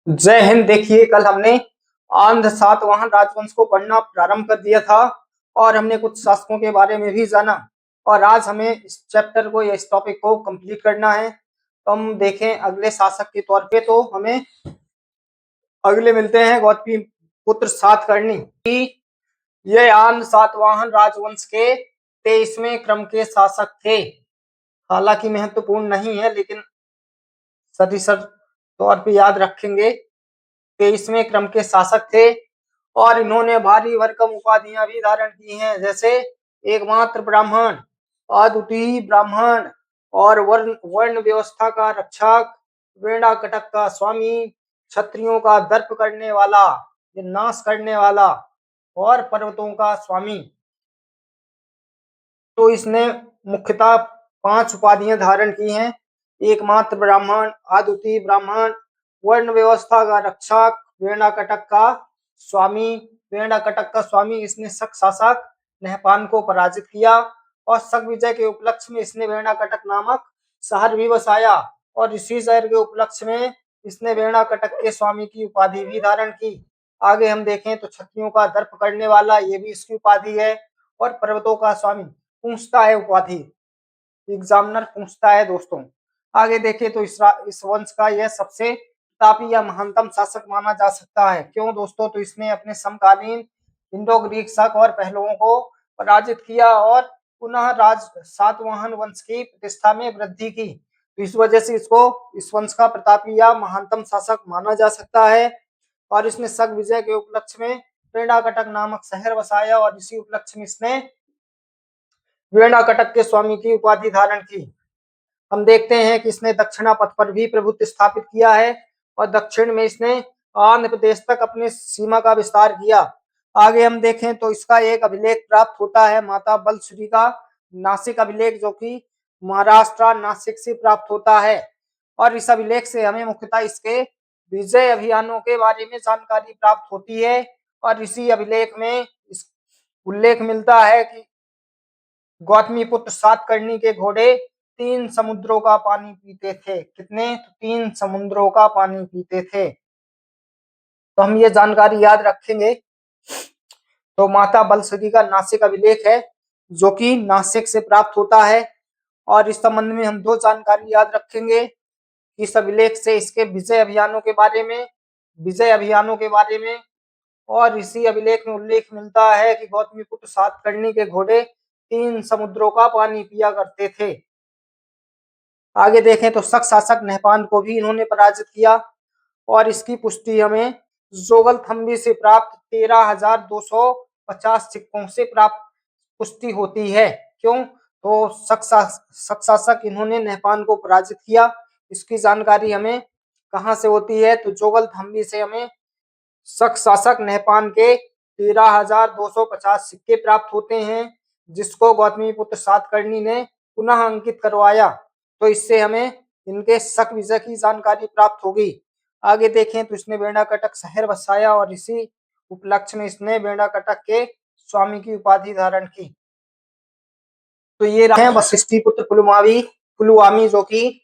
जय हिंद। देखिए, कल हमने आंध्र सातवाहन राजवंश को पढ़ना प्रारंभ कर दिया था और हमने कुछ शासकों के बारे में भी जाना। और आज हमें इस चैप्टर को या इस टॉपिक को कंप्लीट करना है। तो हम देखें अगले शासक के तौर पे, तो हमें अगले मिलते हैं गौतमी पुत्र सातकर्णी की। ये आंध्र सातवाहन राजवंश के 23वें क्रम के शासक थे। हालांकि महत्वपूर्ण नहीं है, लेकिन सदस्य तौर पे याद रखेंगे। 23वें क्रम के शासक थे और इन्होंने भारी भरकम उपाधियां भी धारण की हैं, जैसे एकमात्र ब्राह्मण, अद्वितीय ब्राह्मण और वर्ण वर्ण व्यवस्था का रक्षक, वेणा कटक का स्वामी, क्षत्रियों का दर्प करने वाला, नाश करने वाला और पर्वतों का स्वामी। तो इसने मुख्यतः 5 उपाधियां धारण की हैं। एकमात्र ब्राह्मण, अद्वितीय ब्राह्मण, वर्ण व्यवस्था का रक्षक, वेणा कटक का स्वामी। वेणा कटक का स्वामी, इसने शक शासक नहपान को पराजित किया और शक विजय के उपलक्ष्य में इसने वेणा कटक नामक शहर भी बसाया और इसी शहर के उपलक्ष्य में इसने वेणा कटक के स्वामी की उपाधि भी धारण की। आगे हम देखें तो क्षत्रियों का दर्प करने वाला, ये भी इसकी उपाधि है। और पर्वतों का स्वामी पूछता है उपाधि, एग्जामिनर पूछता है दोस्तों। आगे देखें तो इस वंश का यह सबसे प्रतापी या महानतम शासक माना जा सकता है। क्यों दोस्तों? तो इसने अपने समकालीन इंडो ग्रीक शक और पहलुओं को पराजित किया और पुनः राज सातवाहन वंश की प्रतिष्ठा में वृद्धि की। तो इस वजह से इसको इस वंश का प्रतापी या महानतम शासक माना जा सकता है। और इसने शक विजय के उपलक्ष्य में वेणा कटक नामक शहर बसाया और इसी उपलक्ष्य में इसने वेणा कटक के स्वामी की उपाधि धारण की। हम देखते हैं कि इसने दक्षिणा पथ पर भी प्रभुत्व स्थापित किया है और दक्षिण में इसने आंध्र प्रदेश तक अपनी सीमा का विस्तार किया। आगे हम देखें तो इसका एक अभिलेख प्राप्त होता है माता बलसूरी का नासिक अभिलेख, जो कि महाराष्ट्र नासिक से प्राप्त होता है। और इस अभिलेख से हमें मुख्यतः इसके विजय अभियानों के बारे में जानकारी प्राप्त होती है। और इसी अभिलेख में इस उल्लेख मिलता है कि गौतमीपुत्र सातकर्णी के घोड़े 3 समुद्रों का पानी पीते थे। कितने? 3 समुद्रों का पानी पीते थे। तो हम ये जानकारी याद रखेंगे। तो माता बलसूरी का नासिक अभिलेख है, जो कि नासिक से प्राप्त होता है। और इस संबंध में हम 2 जानकारी याद रखेंगे। इस अभिलेख से इसके विजय अभियानों के बारे में और इसी अभिलेख में उल्लेख मिलता है कि गौतमीपुत्र सातकर्णी के घोड़े 3 समुद्रों का पानी पिया करते थे। आगे देखें तो शक शासक नहपान को भी इन्होंने पराजित किया और इसकी पुष्टि हमें जोगलथम्बी से प्राप्त 13,250 सिक्कों से प्राप्त पुष्टि होती है। क्यों? तो शक शासक इन्होंने नहपान को पराजित किया। इसकी जानकारी हमें कहाँ से होती है? तो जोगलथम्बी से हमें शक शासक नहपान के 13,250 सिक्के प्राप्त होते हैं, जिसको गौतमीपुत्र सातकर्णी ने पुनः अंकित करवाया। तो इससे हमें इनके शक विजय की जानकारी प्राप्त होगी। आगे देखें तो इसने वेणा कटक शहर बसाया और इसी उपलक्ष्य में इसने वेणा कटक के स्वामी की उपाधि धारण की। तो ये रहे वशिष्ठी पुत्र पुलुवामी, जो कि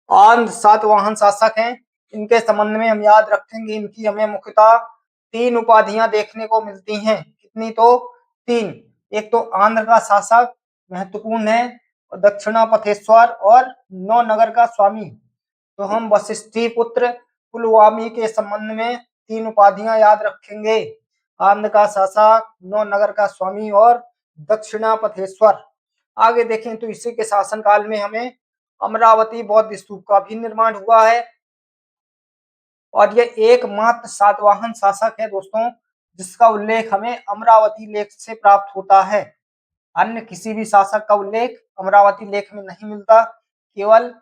आंध्र सातवाहन शासक हैं। इनके संबंध में हम याद रखेंगे, इनकी हमें मुख्यतः 3 उपाधियां देखने को मिलती हैं। कितनी? तो 3। एक तो आंध्र का शासक महत्वपूर्ण है, और दक्षिणापथेश्वर और नौनगर का स्वामी। तो हम वशिष्ठी पुत्र पुलवामी के संबंध में 3 उपाधियां याद रखेंगे। आंध्र का शासक, नौनगर का स्वामी और दक्षिणापथेश्वर। आगे देखें तो इसी के शासनकाल में हमें अमरावती बौद्ध स्तूप का भी निर्माण हुआ है। और यह एकमात्र सातवाहन शासक है दोस्तों, जिसका उल्लेख हमें अमरावती लेख से प्राप्त होता है। अन्य किसी भी शासक का उल्लेख अमरावती लेख में नहीं मिलता। केवल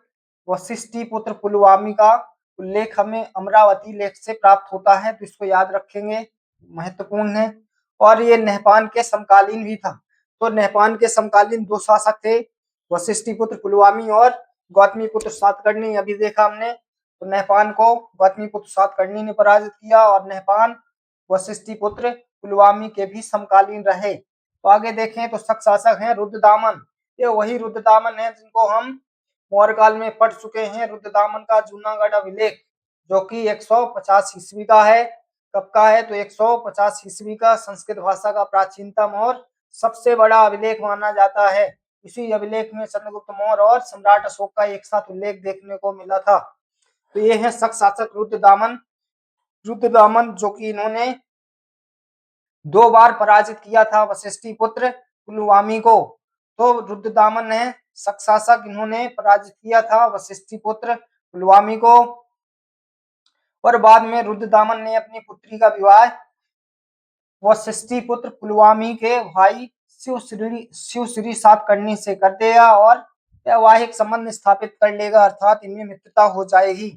वशिष्ठी पुत्र पुलवामी का उल्लेख हमें अमरावती लेख से प्राप्त होता है। तो इसको याद रखेंगे, महत्वपूर्ण है। और ये नहपान के समकालीन भी था। तो नहपान के समकालीन 2 शासक थे, वशिष्ठी पुत्र पुलवामी और गौतमीपुत्र सातकर्णी। अभी देखा हमने, तो नहपान को गौतमीपुत्र सातकर्णी ने पराजित किया और नहपान वशिष्ठी पुत्र पुलवामी के भी समकालीन रहे। तो आगे देखें तो शक शासक हैं रुद्रदामन। ये वही रुद्रदामन है जिनको हम मौर्य काल में पढ़ चुके हैं। रुद्रदामन का जूनागढ़ अभिलेख, जो कि 150 ईस्वी का है। कब का है? तो 150 ईस्वी का संस्कृत भाषा का प्राचीनतम और सबसे बड़ा अभिलेख माना जाता है। इसी अभिलेख में चंद्रगुप्त मौर्य और सम्राट अशोक का एक साथ उल्लेख देखने को मिला था। तो ये है शक शासक रुद्रदामन। रुद्रदामन जो कि इन्होंने 2 बार पराजित किया था वशिष्ठिपुत्र पुलवामी को। तो रुद्रदामन है शक शासक, इन्होंने पराजित किया था वशिष्ठिपुत्र पुलवामी को। और बाद में रुद्रदामन ने अपनी पुत्री का विवाह वशिष्ठिपुत्र पुलवामी के भाई शिवश्री सातकर्णी से कर देगा और वैवाहिक संबंध स्थापित कर लेगा, अर्थात इनमें मित्रता हो जाएगी।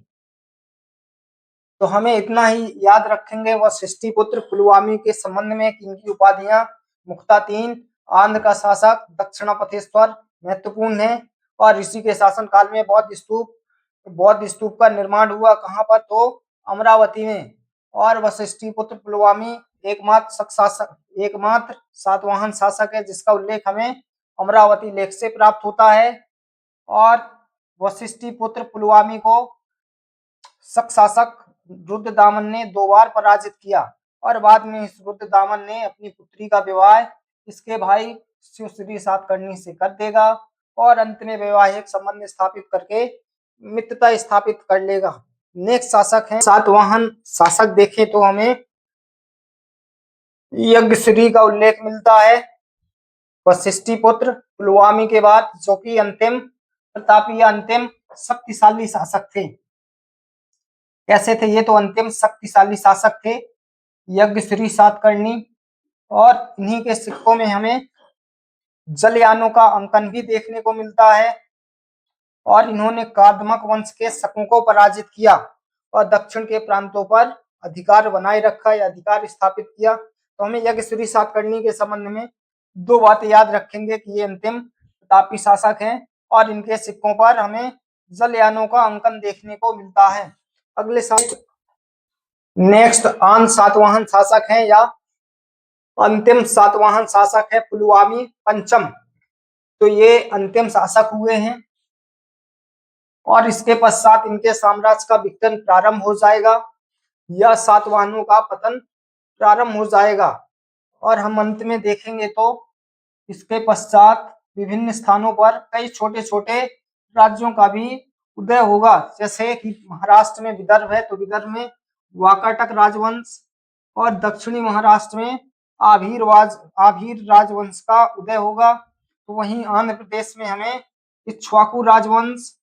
तो हमें इतना ही याद रखेंगे वशिष्ठिपुत्र पुलवामी के संबंध में कि इनकी उपाधियां मुख्यतः 3, आंध्र का शासक, दक्षिणापथेश्वर महत्वपूर्ण है। और ऋषि के शासन काल में बौद्ध स्तूप का निर्माण हुआ कहां पर? तो अमरावती में। और वशिष्ठिपुत्र पुलवामी एकमात्र सातवाहन शासक है जिसका उल्लेख हमें अमरावती लेख से प्राप्त होता है। और वशिष्ठिपुत्र पुलवामी को शक शासक रुद्रदामन ने 2 बार पराजित किया और बाद में इस रुद्रदामन ने अपनी पुत्री का विवाह इसके भाई शिवश्री सातकर्णी से कर देगा और अंत में वैवाहिक संबंध स्थापित करके मित्रता स्थापित कर लेगा। नेक्स्ट शासक है सातवाहन शासक। देखें तो हमें यज्ञश्री का उल्लेख मिलता है वशिष्ठिपुत्र पुलवामी के बाद, जो कि अंतिम प्रतापी या अंतिम शक्तिशाली शासक थे। कैसे थे ये? तो अंतिम शक्तिशाली शासक थे यज्ञश्री सातकर्णी। और इन्हीं के सिक्कों में हमें जलयानों का अंकन भी देखने को मिलता है। और इन्होंने कार्दमक वंश के शकों को पराजित किया और दक्षिण के प्रांतों पर अधिकार बनाए रखा या अधिकार स्थापित किया। तो हमें यज्ञश्री सातकर्णी के संबंध में 2 बातें याद रखेंगे कि ये अंतिम प्रतापी शासक हैं और इनके सिक्कों पर हमें जलयानों का अंकन देखने को मिलता है। अगले साल नेक्स्ट सातवाहन शासक है या अंतिम सातवाहन शासक है पुलवामी पंचम। तो ये अंतिम शासक हुए हैं और इसके पश्चात इनके साम्राज्य का विघटन प्रारंभ हो जाएगा या सातवाहनों का पतन प्रारंभ हो जाएगा। और हम अंत में देखेंगे तो इसके पश्चात विभिन्न स्थानों पर कई छोटे छोटे राज्यों का भी उदय होगा। जैसे कि महाराष्ट्र में विदर्भ है तो विदर्भ में वाकाटक राजवंश और दक्षिणी महाराष्ट्र में आभीर राजवंश का उदय होगा। तो वहीं आंध्र प्रदेश में हमें इक्ष्वाकु राजवंश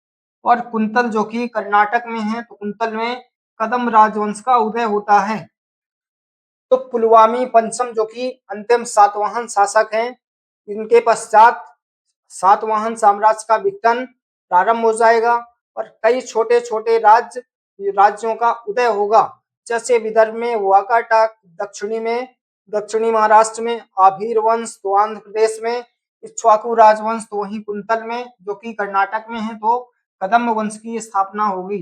और कुंतल जो कि कर्नाटक में है तो कुंतल में कदम राजवंश का उदय होता है। तो पुलवामी पंचम जो कि अंतिम सातवाहन शासक हैं, इनके पश्चात सातवाहन साम्राज्य का विघटन प्रारंभ हो जाएगा और कई छोटे छोटे राज्यों का उदय होगा। जैसे विदर्भ में वाकाटक, दक्षिणी महाराष्ट्र में आभीर वंश, तो आंध्र प्रदेश में इक्ष्वाकु राजवंश, तो वहीं कुंतल में जो कि कर्नाटक में है तो कदम्ब वंश की स्थापना होगी।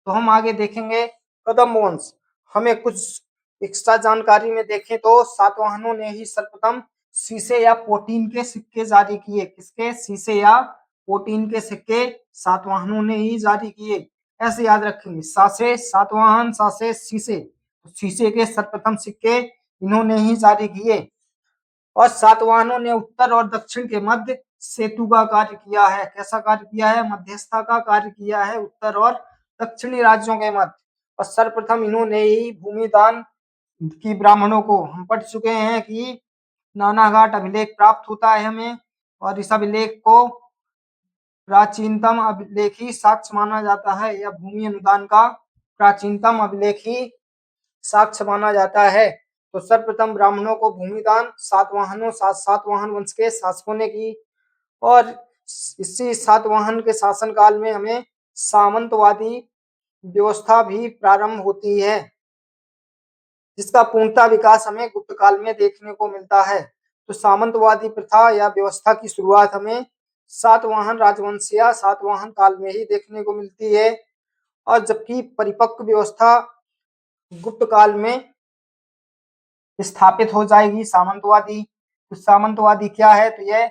तो हम आगे देखेंगे कदम्ब वंश। हमें कुछ एक्स्ट्रा जानकारी में देखें तो सातवाहनों ने ही सर्वप्रथम सीसे या पोटीन के सिक्के जारी किए। किसके? सीसे या पोटीन के सिक्के सातवाहनों ने ही जारी किए। ऐसे याद रखेंगे, सातवाहन, सीसे। सीसे के सर्वप्रथम सिक्के इन्होंने ही जारी किए। और सातवाहनों ने उत्तर और दक्षिण के मध्य सेतु का कार्य किया है। कैसा कार्य किया है? मध्यस्थता का कार्य किया है उत्तर और दक्षिणी राज्यों के मध्य। और सर्वप्रथम इन्होंने ही भूमि दान की ब्राह्मणों को, हम पढ़ चुके हैं कि नानाघाट अभिलेख प्राप्त होता है हमें और इस अभिलेख को प्राचीनतम अभिलेखी साक्ष्य माना जाता है या भूमि अनुदान का प्राचीनतम अभिलेखी साक्ष्य माना जाता है। तो सर्वप्रथम ब्राह्मणों को भूमिदान सातवाहन वंश के शासकों ने की। और इसी सातवाहन के शासन काल में हमें सामंतवादी व्यवस्था भी प्रारंभ होती है जिसका पूर्णतः विकास हमें गुप्त काल में देखने को मिलता है। तो सामंतवादी प्रथा या व्यवस्था की शुरुआत हमें सातवाहन राजवंश या सातवाहन काल में ही देखने को मिलती है। और जबकि परिपक्व व्यवस्था गुप्त काल में स्थापित हो जाएगी सामंतवादी। तो सामंतवादी क्या है? तो यह